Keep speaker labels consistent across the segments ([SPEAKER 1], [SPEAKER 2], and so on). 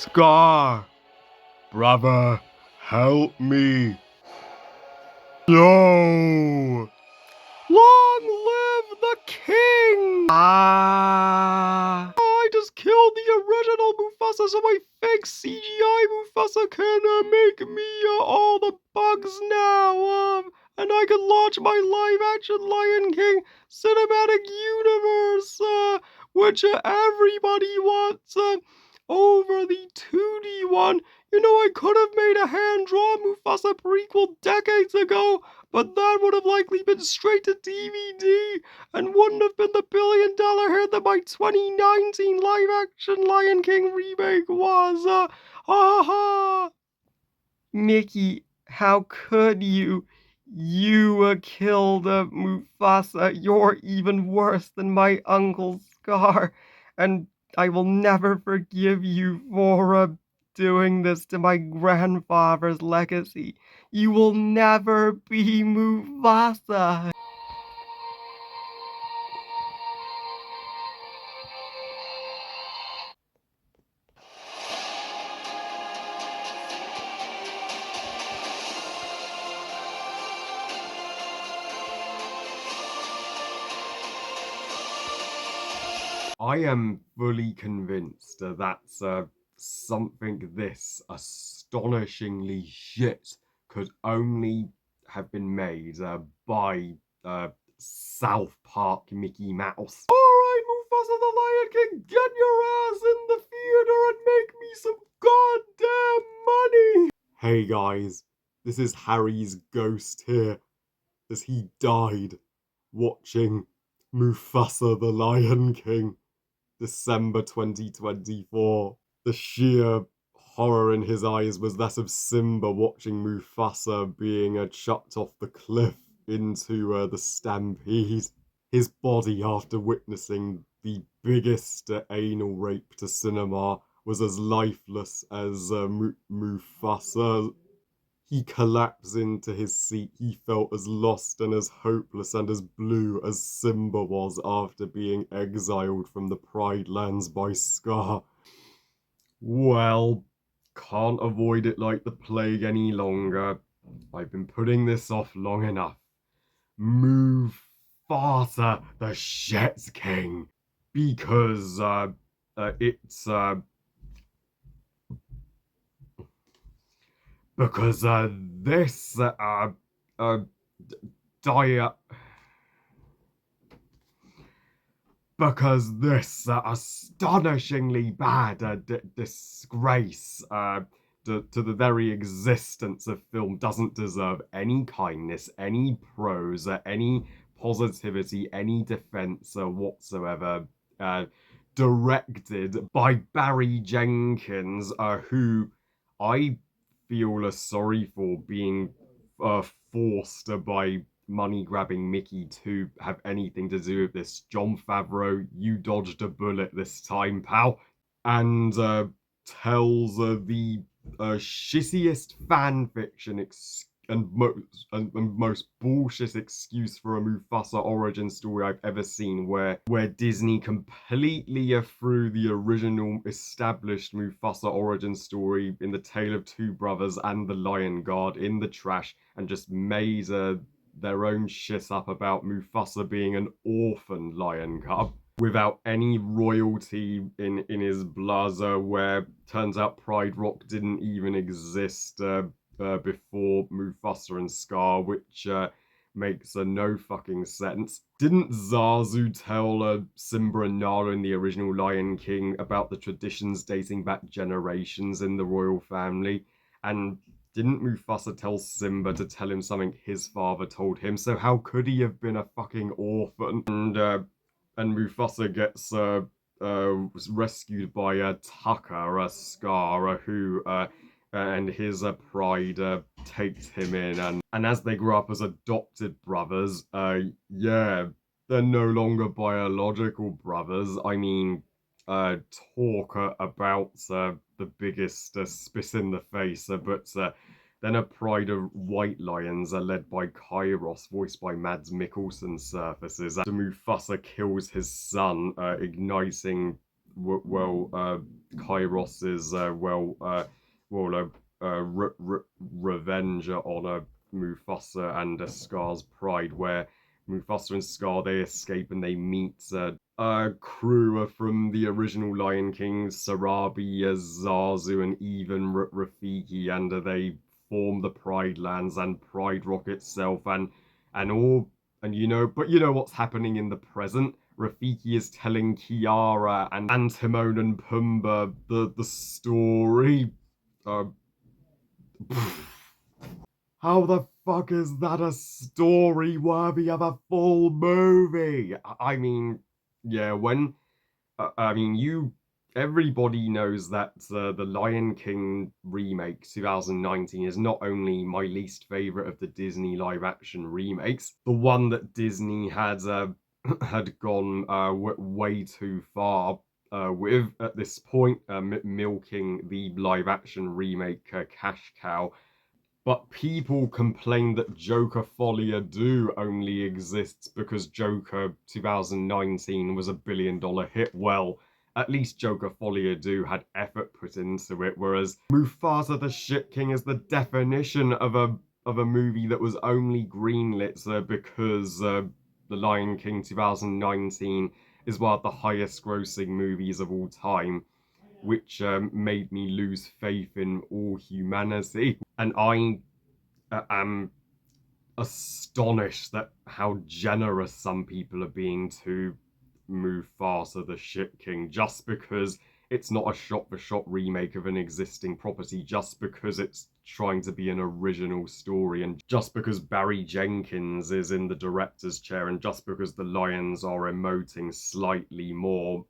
[SPEAKER 1] Scar! Brother, help me! No! Long live the king! I just killed the original Mufasa so my fake CGI Mufasa can make me all the bugs now. And I can launch my live-action Lion King cinematic universe, which everybody wants, over the 2D one. You know, I could have made a hand-drawn Mufasa prequel decades ago, but that would have likely been straight to DVD and wouldn't have been the billion-dollar hit that my 2019 live-action Lion King remake was. Ha ha ha! Mickey, how could you? You killed Mufasa. You're even worse than my Uncle Scar, and I will never forgive you for doing this to my grandfather's legacy. You will never be Mufasa. I am fully convinced that something this astonishingly shit could only have been made by South Park Mickey Mouse. Alright, Mufasa the Lion King, get your ass in the theater and make me some goddamn money! Hey guys, this is Harry's ghost here, as he died watching Mufasa the Lion King. December 2024. The sheer horror in his eyes was that of Simba watching Mufasa being chucked off the cliff into the stampede. His body, after witnessing the biggest anal rape to cinema, was as lifeless as Mufasa. He collapsed into his seat. He felt as lost and as hopeless and as blue as Simba was after being exiled from the Pride Lands by Scar. Well, can't avoid it like the plague any longer. I've been putting this off long enough. Mufasa the Shit King. Because it's because this diet because this astonishingly bad disgrace to the very existence of film doesn't deserve any kindness, any praise, any positivity, any defense whatsoever. Directed by Barry Jenkins, who I feel sorry for being forced by money-grabbing Mickey to have anything to do with this. Jon Favreau, you dodged a bullet this time, pal. And tells the shittiest fanfiction and most bullshit excuse for a Mufasa origin story I've ever seen, where Disney completely threw the original established Mufasa origin story in The Tale of Two Brothers and The Lion Guard in the trash and just made their own shit up about Mufasa being an orphan lion cub without any royalty in his blazer, where turns out Pride Rock didn't even exist before Mufasa and Scar, which makes no fucking sense. Didn't Zazu tell Simba and Nala in the original Lion King about the traditions dating back generations in the royal family? And didn't Mufasa tell Simba to tell him something his father told him? So how could he have been a fucking orphan? And Mufasa gets was rescued by Tucker, Scar, who and his pride takes him in, and as they grow up as adopted brothers, yeah, they're no longer biological brothers. I mean, talk about the biggest spit in the face, but then a pride of white lions led by Kairos, voiced by Mads Mikkelsen, surfaces after Mufasa kills his son, igniting Kairos's revenge on Mufasa and Scar's pride, where Mufasa and Scar they escape and they meet crew from the original Lion King, Sarabi, Zazu, and even Rafiki, and they form the Pride Lands and Pride Rock itself, and all, and but you know what's happening in the present. Rafiki is telling Kiara and Timon and Pumbaa the story. Uh, how the fuck is that a story worthy of a full movie? I mean, yeah, when I mean, everybody knows that the Lion King remake 2019 is not only my least favorite of the Disney live action remakes, the one that Disney had had gone way too far with at this point, milking the live action remake cash cow. But people complain that Joker Folie Do only exists because Joker 2019 was $1 billion hit. Well, at least Joker Folie Do had effort put into it, whereas Mufasa the Shit King is the definition of a movie that was only greenlit because The Lion King 2019 is one of the highest grossing movies of all time, which made me lose faith in all humanity. And I am astonished that how generous some people are being to Mufasa the Shit King just because it's not a shot-for-shot remake of an existing property, just because it's trying to be an original story, and just because Barry Jenkins is in the director's chair, and just because the Lions are emoting slightly more,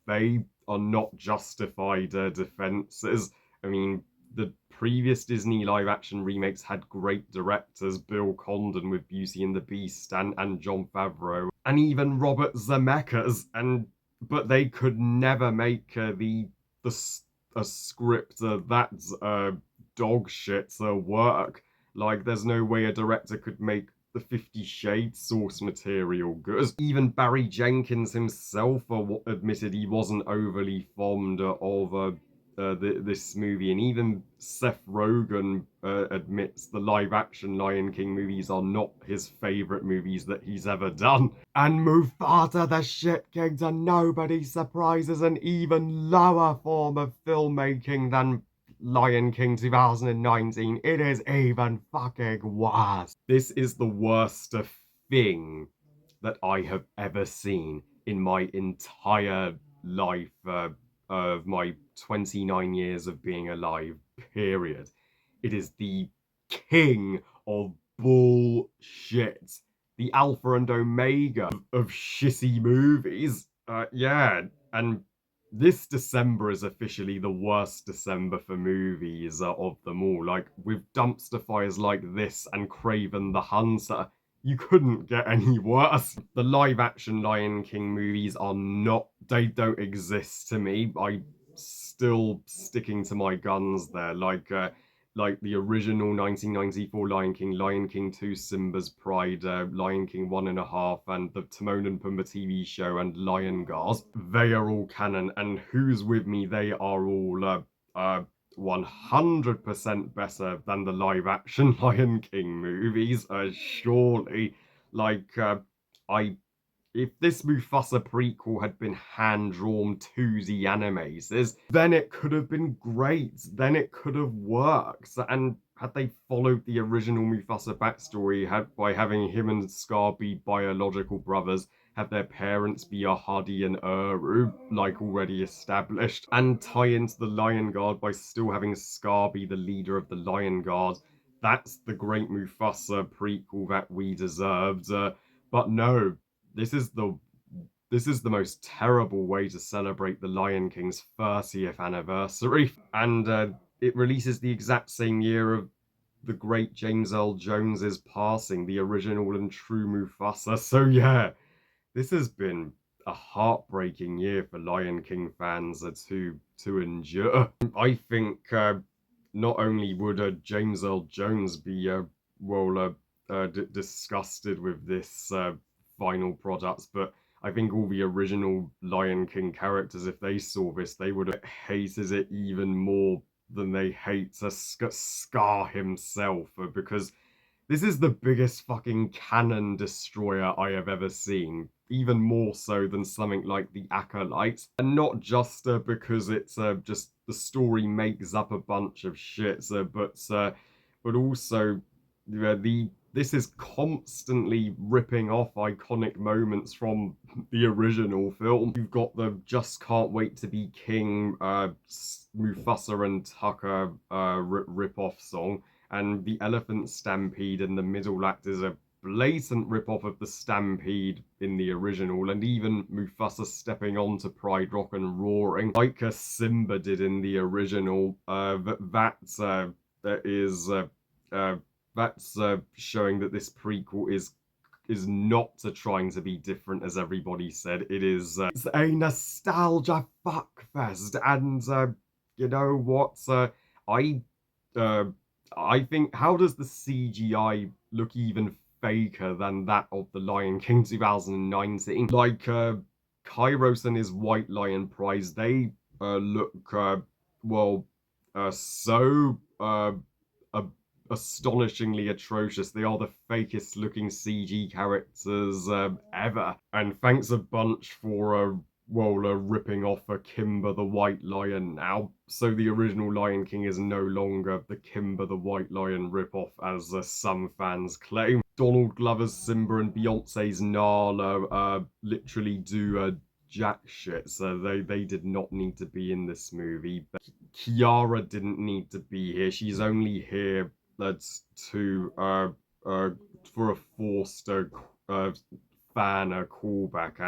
[SPEAKER 1] they are not justified defenses. I mean, the previous Disney live action remakes had great directors, Bill Condon with Beauty and the Beast and Jon Favreau, and even Robert Zemeckis, and but they could never make the a script that's dog shit work. Like, there's no way a director could make the 50 Shades source material good. Even Barry Jenkins himself admitted he wasn't overly fond of this movie, and even Seth Rogen admits the live action Lion King movies are not his favourite movies that he's ever done. And Mufasa the Shit King, to nobody's surprise, is an even lower form of filmmaking than Lion King 2019. It is even fucking worse. This is the worst thing that I have ever seen in my entire life of my 29 years of being alive, period. It is the king of bullshit. The alpha and omega of shitty movies. Yeah, and this December is officially the worst December for movies of them all. Like, with dumpster fires like this and Craven the Hunter, you couldn't get any worse. The live action Lion King movies are not, they don't exist to me. I still sticking to my guns there. Like the original 1994 Lion King 2, Simba's Pride, Lion King 1.5, and the Timon and Pumbaa TV show, and Lion Guard. They are all canon, and who's with me? They are all 100% better than the live action Lion King movies, surely. Like, I if this Mufasa prequel had been hand drawn to the animators, then it could have been great. Then it could have worked. And had they followed the original Mufasa backstory by having him and Scar be biological brothers, have their parents be Ahadi and Uru, like already established, and tie into the Lion Guard by still having Scar be the leader of the Lion Guard, that's the great Mufasa prequel that we deserved. But no, this is the most terrible way to celebrate the Lion King's 30th anniversary, and it releases the exact same year of the great James Earl Jones's passing, the original and true Mufasa. So yeah, this has been a heartbreaking year for Lion King fans to endure. I think not only would James Earl Jones be disgusted with this final product, but I think all the original Lion King characters, if they saw this, they would have hated it even more than they hate Scar himself, because this is the biggest fucking cannon destroyer I have ever seen, even more so than something like The Acolyte. And not just because it's just the story makes up a bunch of shit, but also this is constantly ripping off iconic moments from the original film. You've got the "Just Can't Wait to Be King" Mufasa and Tucker rip-off song, and the elephant stampede in the middle act is a blatant rip-off of the stampede in the original, and even Mufasa stepping onto Pride Rock and roaring like a Simba did in the original. That is that's showing that this prequel is not trying to be different as everybody said. It is it's a nostalgia fuckfest, and you know what? I uh, I think, how does the CGI look even faker than that of The Lion King 2019? Like Kairos and his White Lion prize, they look well so astonishingly atrocious. They are the fakest looking CG characters ever. And thanks a bunch for ripping off a Kimber the White Lion now. So the original Lion King is no longer the Kimber the White Lion ripoff, as some fans claim. Donald Glover's Simba and Beyonce's Nala literally do jack shit, so they did not need to be in this movie. But Kiara didn't need to be here. She's only here to uh, for a forced fan callback,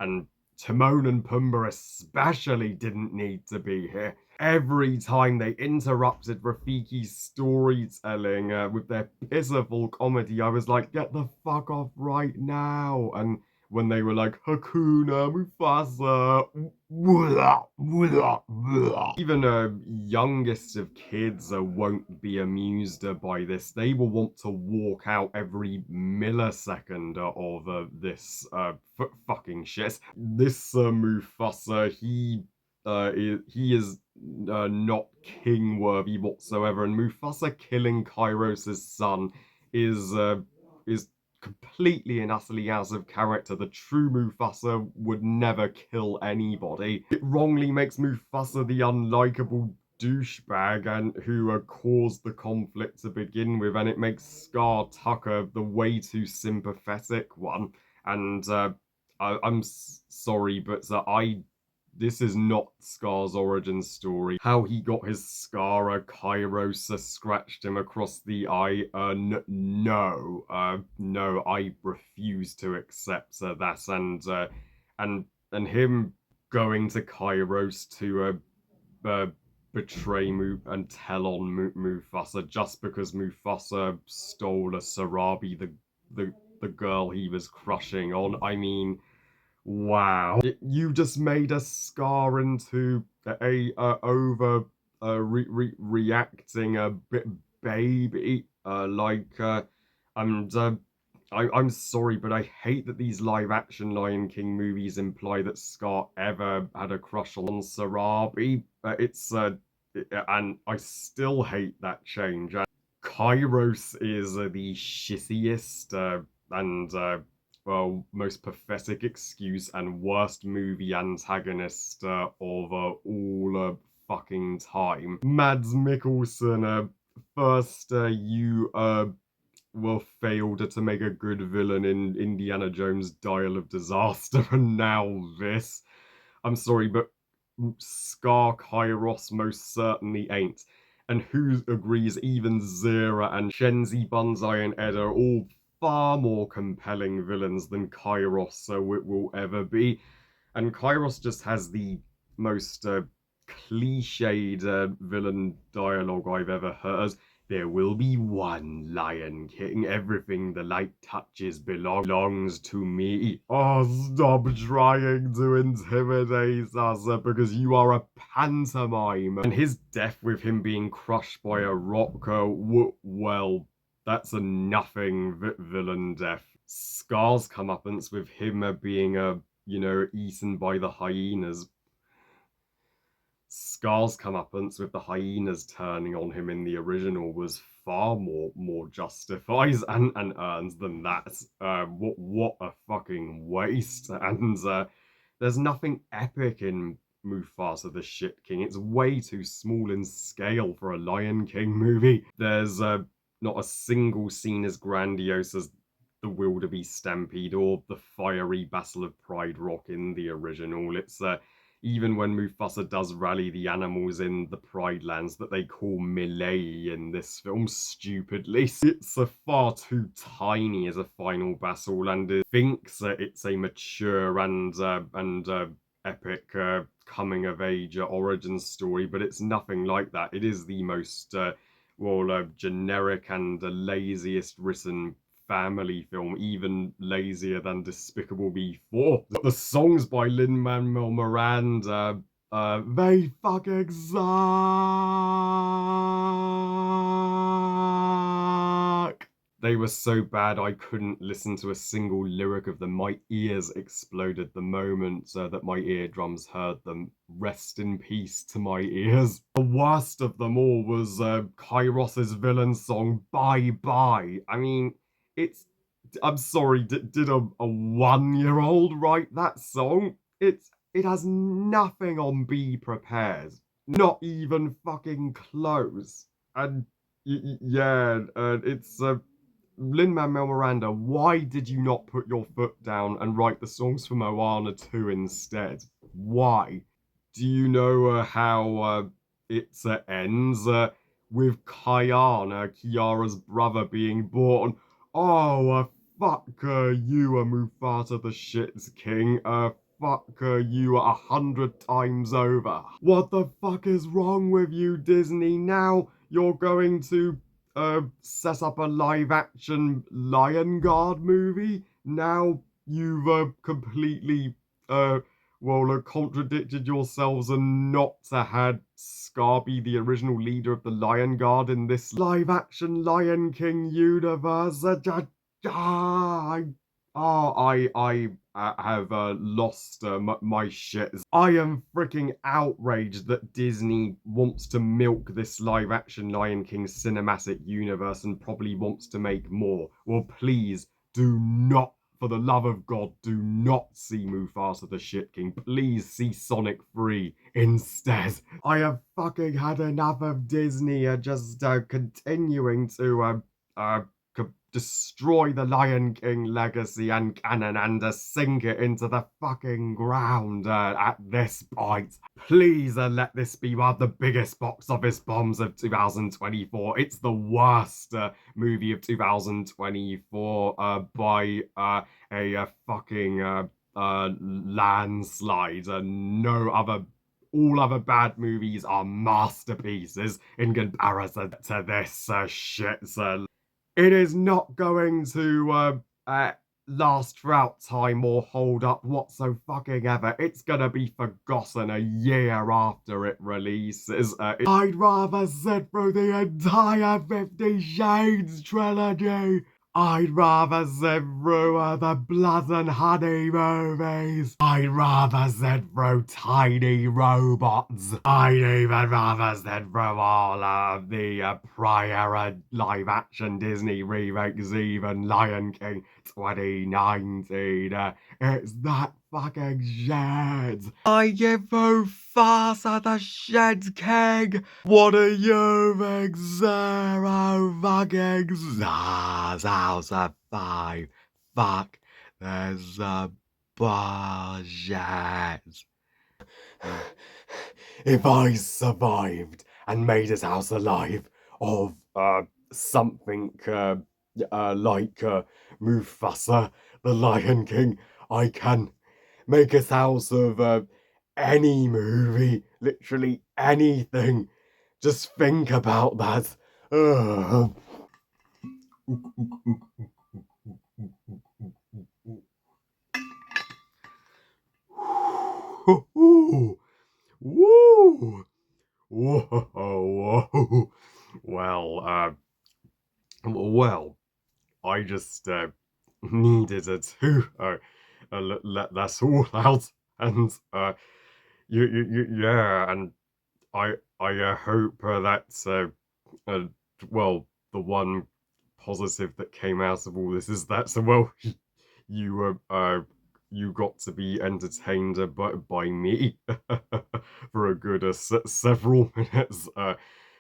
[SPEAKER 1] and Timon and Pumbaa especially didn't need to be here. Every time they interrupted Rafiki's storytelling with their pitiful comedy, I was like, get the fuck off right now. And when they were like, Hakuna, Mufasa, even a youngest of kids won't be amused by this. They will want to walk out every millisecond of this fucking shit. This Mufasa, he is not king worthy whatsoever, and Mufasa killing Kairos' son is completely and utterly out of character. The true Mufasa would never kill anybody. It wrongly makes Mufasa the unlikable douchebag and who caused the conflict to begin with, and it makes Scar Tucker the way too sympathetic one. And I'm sorry, but this is not Scar's origin story. How he got his scar, Kairos scratched him across the eye. No, I refuse to accept that. And him going to Kairos to uh, betray and tell on Mufasa just because Mufasa stole a Sarabi, the girl he was crushing on. I mean, wow. You just made a Scar into a over reacting a bit baby. And I'm sorry, but I hate that these live action Lion King movies imply that Scar ever had a crush on Sarabi. And I still hate that change. And Kairos is the shittiest and well, most pathetic excuse and worst movie antagonist of all fucking time. Mads Mikkelsen, first you failed to make a good villain in Indiana Jones Dial of Disaster, and now this. I'm sorry, but Scar Kairos most certainly ain't. And who agrees even Zira and Shenzi Banzai and Ed are all far more compelling villains than Kairos so it will ever be. And Kairos just has the most cliched villain dialogue I've ever heard. There will be one Lion King. Everything the light touches belongs to me. Oh, stop trying to intimidate us because you are a pantomime. And his death with him being crushed by a rock, well, that's a nothing villain death. Scar's comeuppance with him being eaten by the hyenas. Scar's comeuppance with the hyenas turning on him in the original was far more justifies and earns than that. What a fucking waste! And there's nothing epic in Mufasa the Shit King. It's way too small in scale for a Lion King movie. There's not a single scene as grandiose as the wildebeest stampede or the fiery Battle of Pride Rock in the original. It's even when Mufasa does rally the animals in the Pride Lands that they call melee in this film stupidly. It's far too tiny as a final battle, and it thinks that it's a mature and epic coming of age origin story, but it's nothing like that. It is the most generic and laziest written family film, even lazier than Despicable Me 4. The songs by Lin-Manuel Miranda, they fucking suck. They were so bad I couldn't listen to a single lyric of them. My ears exploded the moment that my eardrums heard them. Rest in peace to my ears. The worst of them all was Kairos's villain song, Bye Bye. I mean, it's I'm sorry, did a 1-year-old write that song? It has nothing on Be Prepared. Not even fucking close. And yeah, it's Lin-Manuel Miranda, why did you not put your foot down and write the songs for Moana 2 instead? Why? Do you know how it ends with Kyan, Kiara's brother, being born? Oh, fuck you, Mufasa the Shits King. Fuck you 100 times over. What the fuck is wrong with you, Disney? Now you're going to set up a live action Lion Guard movie. Now you've completely contradicted yourselves and not had Scar be the original leader of the Lion Guard in this live action Lion King universe. I have lost my shit. I am freaking outraged that Disney wants to milk this live action Lion King cinematic universe and probably wants to make more. Well, please do not, for the love of God, do not see Mufasa the Shit King. Please see Sonic 3 instead. I have fucking had enough of Disney just continuing to destroy the Lion King legacy and canon and sink it into the fucking ground at this point. Please let this be one of the biggest box office bombs of 2024. It's the worst movie of 2024 by a fucking landslide. No other all other bad movies are masterpieces in comparison to this shit. It is not going to last throughout time or hold up whatso fucking ever. It's gonna be forgotten a year after it releases. I'd rather sit through the entire 50 Shades trilogy. I'd rather sit through the Blood and Honey movies. I'd rather sit through Tiny Robots. I'd even rather sit through all of the prior live action Disney remakes, even Lion King 2019. It's that fucking shit. I give Mufasa the shit king. What do you think, zero fucking stars out of 5? Fuck, there's a bullshit. If I survived and made it out alive of something like Mufasa, the Lion King, I can make it out of any movie, literally anything. Just think about that. Woo! Whoa! Well, I just needed a two. Let that's all out, and yeah, and I hope that's uh, well, the one positive that came out of all this is that you were you got to be entertained by me for a good several minutes,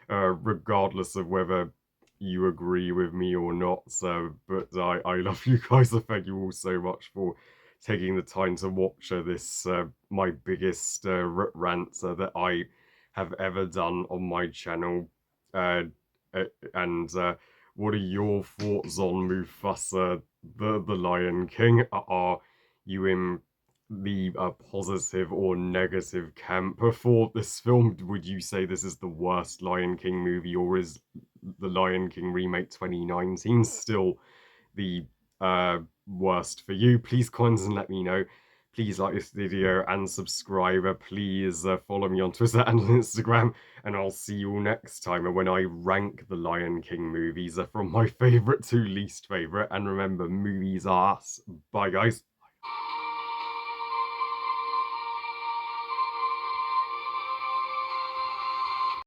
[SPEAKER 1] regardless of whether you agree with me or not. So, but I love you guys. And thank you all so much for taking the time to watch this my biggest rant that I have ever done on my channel. Uh, and what are your thoughts on Mufasa, the Lion King? Are you in the positive or negative camp for this film? Would you say this is the worst Lion King movie, or is the Lion King remake 2019 still the worst for you? Please comment and let me know. Please like this video and subscribe. Please follow me on Twitter and on Instagram. And I'll see you all next time when I rank the Lion King movies from my favorite to least favorite. And remember, movies are us. Bye, guys.